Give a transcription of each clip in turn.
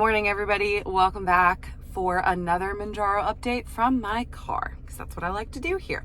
morning, everybody. Welcome back for another Mounjaro update from my car, because that's what I like to do here.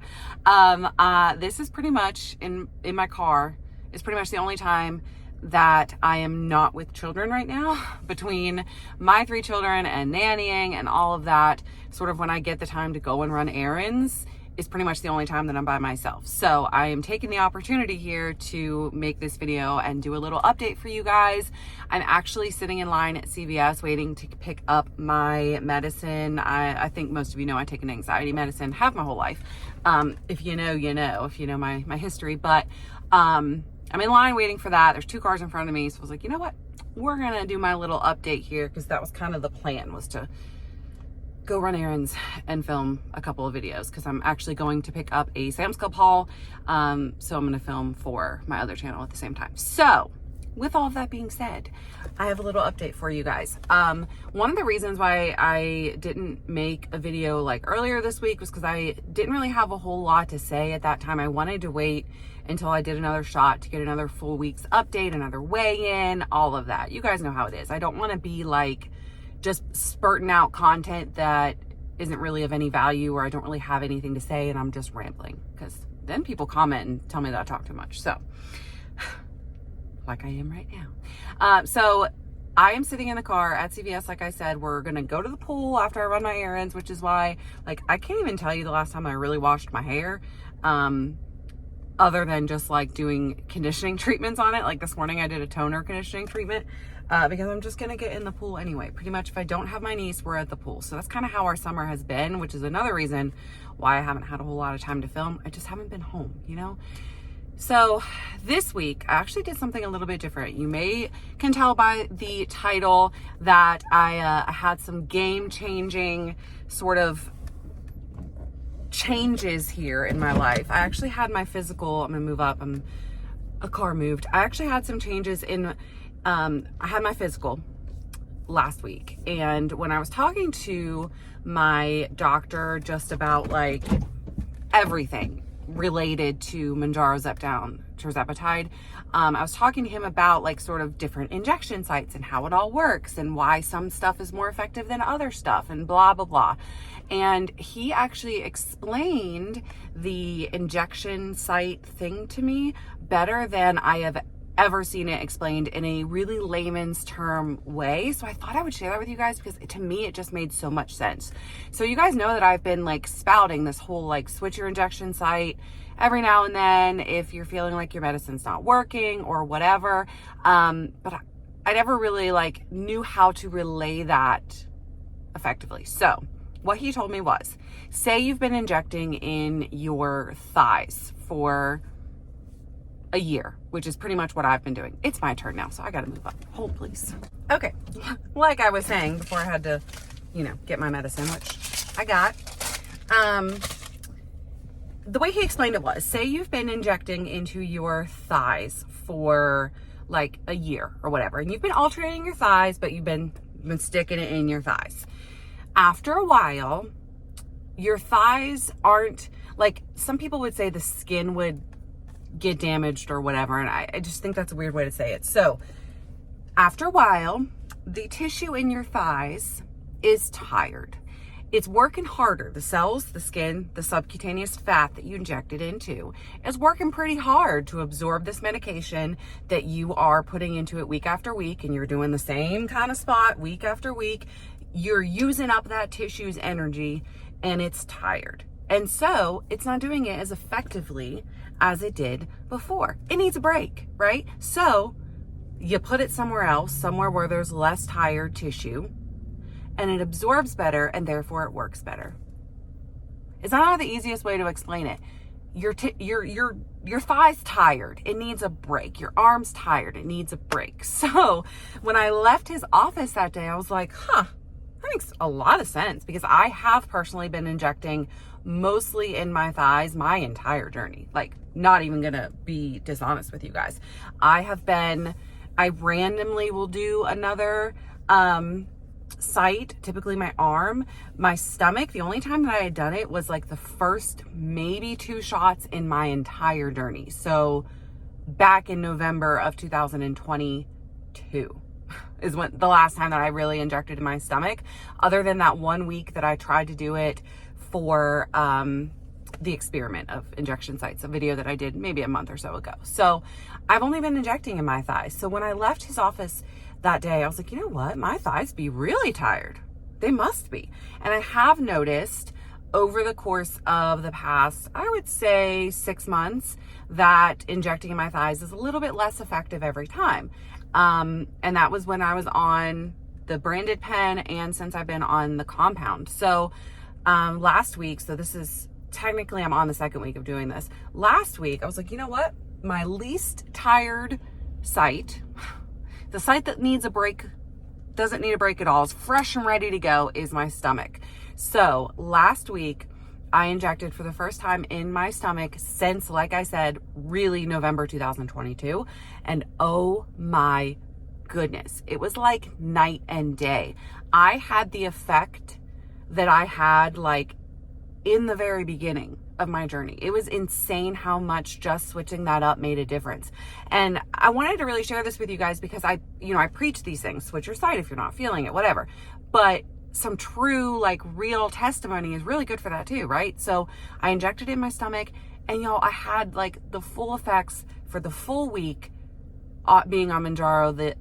This is pretty much in my car is pretty much the only time that I am not with children right now. Between my 3 children and nannying and all of that, sort of when I get the time to go and run errands is pretty much the only time that I'm by myself. So I am taking the opportunity here to make this video and do a little update for you guys. I'm actually sitting in line at CVS waiting to pick up my medicine. I think most of you know I take an anxiety medicine, have my whole life. If you know, you know, if you know my history. But I'm in line waiting for that. There's 2 cars in front of me. So I was like, you know what? We're gonna do my little update here, because that was kind of the plan, was to go run errands and film a couple of videos, because I'm actually going to pick up a Sam's Club haul. So I'm going to film for my other channel at the same time. So with all of that being said, I have a little update for you guys. One of the reasons why I didn't make a video like earlier this week was because I didn't really have a whole lot to say at that time. I wanted to wait until I did another shot to get another full week's update, another weigh-in, all of that. You guys know how it is. I don't want to be like just spurting out content that isn't really of any value, or I don't really have anything to say and I'm just rambling, because then people comment and tell me that I talk too much. So like I am right now. So I am sitting in the car at CVS. Like I said, we're gonna go to the pool after I run my errands, which is why, like, I can't even tell you the last time I really washed my hair, other than just like doing conditioning treatments on it. Like this morning I did a toner conditioning treatment, because I'm just gonna get in the pool anyway. Pretty much if I don't have my niece, we're at the pool. So that's kind of how our summer has been, which is another reason why I haven't had a whole lot of time to film. I just haven't been home, you know? So this week I actually did something a little bit different. You can tell by the title that I had some game-changing sort of changes here in my life. I actually had my physical, I'm gonna move up, a car moved. I actually had some changes in, I had my physical last week, and when I was talking to my doctor just about like everything related to Mounjaro, Zepbound, tirzepatide, I was talking to him about like sort of different injection sites and how it all works and why some stuff is more effective than other stuff and blah, blah, blah. And he actually explained the injection site thing to me better than I have ever seen it explained in a really layman's term way. So I thought I would share that with you guys, because to me, it just made so much sense. So you guys know that I've been like spouting this whole like switch your injection site every now and then if you're feeling like your medicine's not working or whatever. But I never really like knew how to relay that effectively. So what he told me was, say you've been injecting in your thighs for a year, which is pretty much what I've been doing. It's my turn now, so I gotta move up. Hold, please. Okay, like I was saying before I had to, you know, get my medicine, which I got. The way he explained it was, say you've been injecting into your thighs for like a year or whatever, and you've been alternating your thighs, but you've been sticking it in your thighs. After a while, your thighs aren't, like, some people would say the skin would get damaged or whatever, and I just think that's a weird way to say it. So after a while, the tissue in your thighs is tired. It's working harder. The cells, the skin, the subcutaneous fat that you injected into is working pretty hard to absorb this medication that you are putting into it week after week, and you're doing the same kind of spot week after week. You're using up that tissue's energy, and it's tired. And so it's not doing it as effectively as it did before. It needs a break, right? So you put it somewhere else, somewhere where there's less tired tissue, and it absorbs better, and therefore it works better. It's not the easiest way to explain it. Your thigh's tired. It needs a break. Your arm's tired. It needs a break. So when I left his office that day, I was like, that makes a lot of sense, because I have personally been injecting mostly in my thighs my entire journey. Like, not even gonna be dishonest with you guys. I randomly will do another site, typically my arm. My stomach, the only time that I had done it was like the first maybe 2 shots in my entire journey. So back in November of 2022. is when the last time that I really injected in my stomach, other than that 1 week that I tried to do it for the experiment of injection sites, a video that I did maybe a month or so ago. So I've only been injecting in my thighs. So when I left his office that day, I was like, you know what? My thighs be really tired. They must be. And I have noticed over the course of the past, I would say 6 months, that injecting in my thighs is a little bit less effective every time. And that was when I was on the branded pen and since I've been on the compound. So last week, so this is technically I'm on the second week of doing this. Last week, I was like, you know what? My least tired site, the site that needs a break, doesn't need a break at all, is fresh and ready to go, is my stomach. So last week, I injected for the first time in my stomach since, like I said, really November 2022. And oh my goodness, it was like night and day. I had the effect that I had like in the very beginning of my journey. It was insane how much just switching that up made a difference. And I wanted to really share this with you guys because I preach these things, switch your site if you're not feeling it, whatever. But some true, like real testimony is really good for that too, right? So I injected it in my stomach and y'all, I had like the full effects for the full week being on Mounjaro, the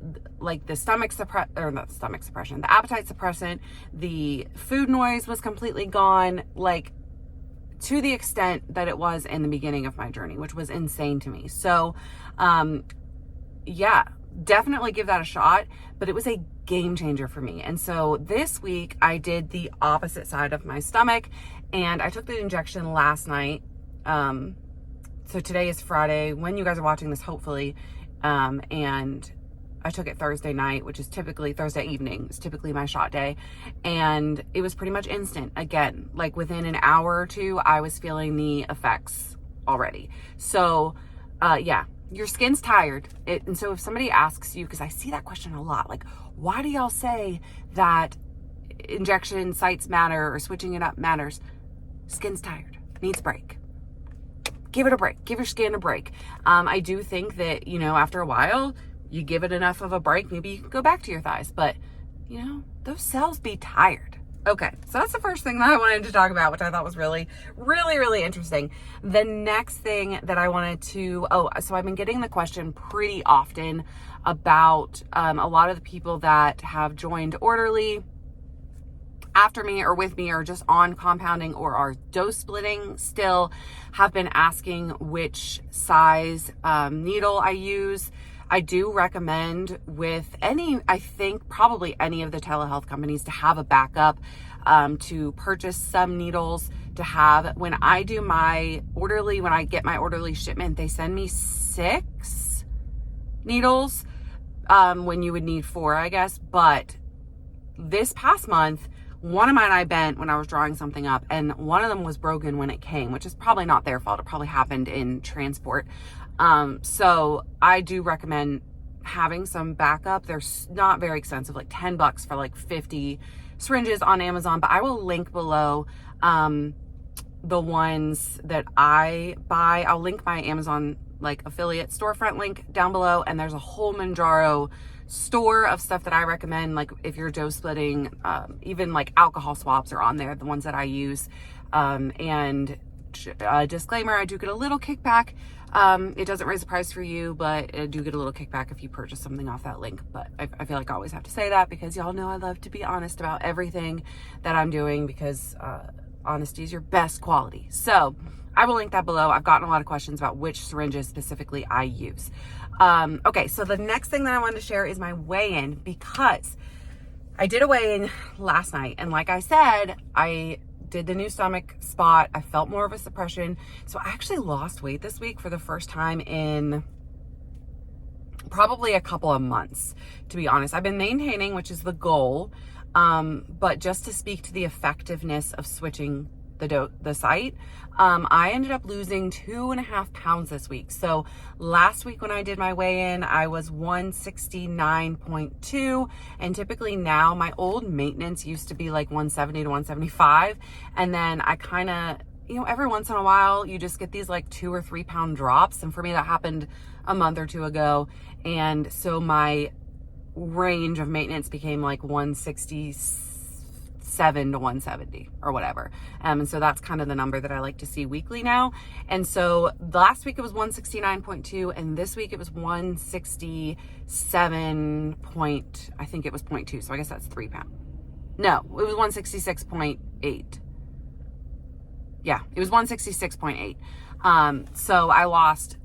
appetite suppressant, the food noise was completely gone, like to the extent that it was in the beginning of my journey, which was insane to me. So, yeah, definitely give that a shot, but it was a game changer for me. And so this week I did the opposite side of my stomach and I took the injection last night. So today is Friday when you guys are watching this, hopefully. And I took it Thursday night, which is typically Thursday evening. It's typically my shot day. And it was pretty much instant. Again, like within an hour or two, I was feeling the effects already. So, yeah, your skin's tired. And so if somebody asks you, because I see that question a lot, like, why do y'all say that injection sites matter or switching it up matters? Skin's tired, needs a break. Give it a break. Give your skin a break. I do think that, after a while, you give it enough of a break, maybe you can go back to your thighs. But, those cells be tired. Okay, so that's the first thing that I wanted to talk about, which I thought was really, really, really interesting. The next thing that I wanted to, so I've been getting the question pretty often about a lot of the people that have joined Orderly after me or with me or just on compounding or are dose splitting still, have been asking which size needle I use. I do recommend with I think probably any of the telehealth companies to have a backup, to purchase some needles to have. When I do my Orderly, when I get my Orderly shipment, they send me 6 needles, when you would need 4, I guess. But this past month, one of mine I bent when I was drawing something up, and one of them was broken when it came, which is probably not their fault. It probably happened in transport. So I do recommend having some backup. They're not very expensive, like $10 for like 50 syringes on Amazon, but I will link below, the ones that I buy. I'll link my Amazon like affiliate storefront link down below. And there's a whole Mounjaro store of stuff that I recommend. Like if you're dose splitting, even like alcohol swabs are on there, the ones that I use. And disclaimer, I do get a little kickback. It doesn't raise the price for you, but I do get a little kickback if you purchase something off that link. But I feel like I always have to say that because y'all know I love to be honest about everything that I'm doing because honesty is your best quality. So I will link that below. I've gotten a lot of questions about which syringes specifically I use. Okay, so the next thing that I wanted to share is my weigh-in, because I did a weigh-in last night. And like I said, I did the new stomach spot. I felt more of a suppression. So I actually lost weight this week for the first time in probably a couple of months, to be honest. I've been maintaining, which is the goal. But just to speak to the effectiveness of switching the site, I ended up losing 2.5 pounds this week. So last week when I did my weigh-in, I was 169.2, and typically now my old maintenance used to be like 170 to 175. And then I kind of, every once in a while you just get these like 2 or 3 pound drops. And for me, that happened a month or two ago. And so my range of maintenance became like 167 to 170 or whatever. And so that's kind of the number that I like to see weekly now. And so last week it was 169.2, and this week it was 167 point, I think it was 0.2. So I guess that's 3 pounds. No, it was 166.8. Yeah, it was 166.8. So I lost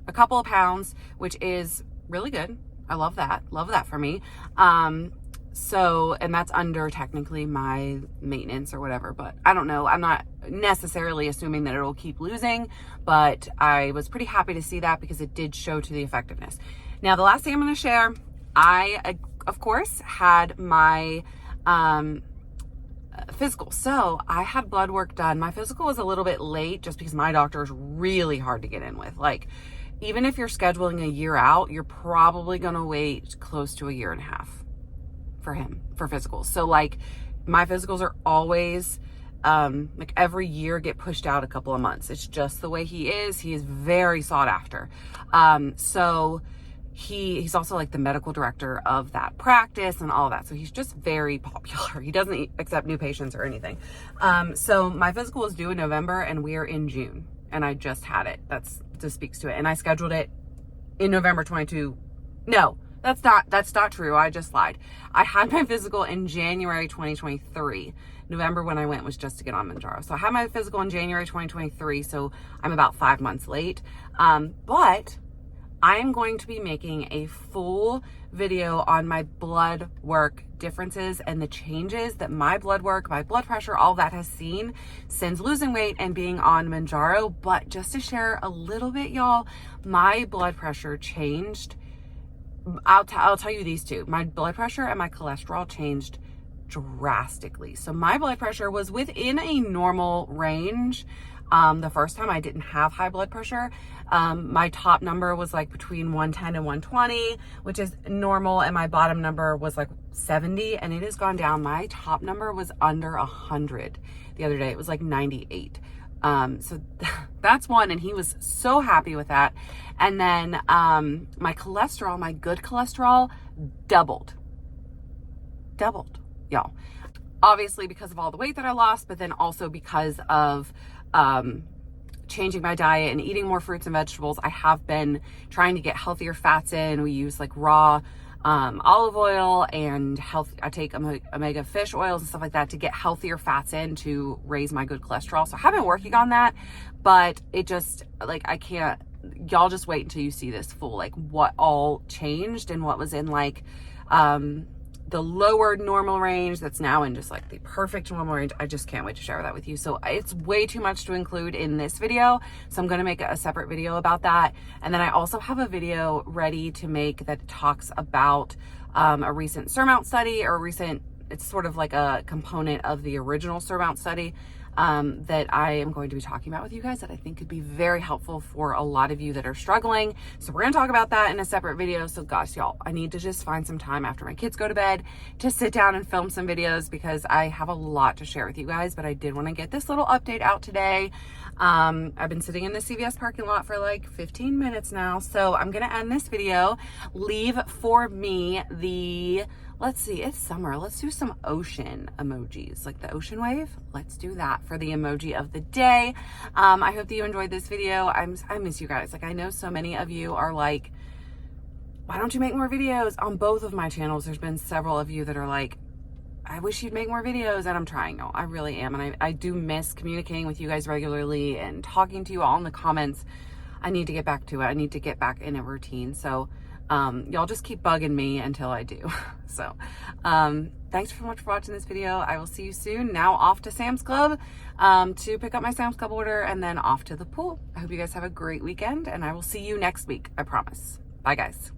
a couple of pounds, which is really good. I love that. Love that for me. So, and that's under technically my maintenance or whatever, but I don't know. I'm not necessarily assuming that it'll keep losing, but I was pretty happy to see that because it did show to the effectiveness. Now, the last thing I'm going to share, I, of course, had my, physical. So I had blood work done. My physical was a little bit late just because my doctor is really hard to get in with. Like, even if you're scheduling a year out, you're probably going to wait close to a year and a half for him for physicals. So like my physicals are always like every year get pushed out a couple of months. It's just the way he is. He is very sought after. So he's also like the medical director of that practice and all that. So he's just very popular. He doesn't accept new patients or anything. So my physical is due in November and we are in June, and I just had it. That's just speaks to it. And I scheduled it in November 22. No, that's not true. I just lied. I had my physical in January 2023. November when I went was just to get on Mounjaro. So I had my physical in January 2023. So I'm about 5 months late. But I am going to be making a full video on my blood work differences and the changes that my blood work, my blood pressure, all that has seen since losing weight and being on Mounjaro. But just to share a little bit, y'all, my blood pressure changed. I'll tell you these two. My blood pressure and my cholesterol changed drastically. So my blood pressure was within a normal range. The first time I didn't have high blood pressure. My top number was like between 110 and 120, which is normal. And my bottom number was like 70, and it has gone down. My top number was under 100 the other day. It was like 98. So that's one. And he was so happy with that. And then, my cholesterol, my good cholesterol doubled, y'all. Obviously because of all the weight that I lost, but then also because of, changing my diet and eating more fruits and vegetables. I have been trying to get healthier fats in. We use like raw olive oil and I take omega fish oils and stuff like that to get healthier fats in to raise my good cholesterol. So I have been working on that, but it just like, I can't, y'all just wait until you see this full, like what all changed and what was in like, the lower normal range that's now in just like the perfect normal range. I just can't wait to share that with you. So it's way too much to include in this video. So I'm going to make a separate video about that. And then I also have a video ready to make that talks about a recent Surmount study it's sort of like a component of the original Surmount study that I am going to be talking about with you guys that I think could be very helpful for a lot of you that are struggling. So we're going to talk about that in a separate video. So gosh, y'all, I need to just find some time after my kids go to bed to sit down and film some videos because I have a lot to share with you guys, but I did want to get this little update out today. I've been sitting in the CVS parking lot for like 15 minutes now. So I'm going to end this video, leave for me let's see, it's summer. Let's do some ocean emojis, like the ocean wave. Let's do that for the emoji of the day. I hope that you enjoyed this video. I miss you guys. Like, I know so many of you are like, why don't you make more videos? On both of my channels, there's been several of you that are like, I wish you'd make more videos, and I'm trying. No, I really am. And I do miss communicating with you guys regularly and talking to you all in the comments. I need to get back to it. I need to get back in a routine. So y'all just keep bugging me until I do. So thanks so much for watching this video. I will see you soon. Now off to Sam's Club to pick up my Sam's Club order, and then off to the pool. I hope you guys have a great weekend, and I will see you next week. I promise. Bye guys.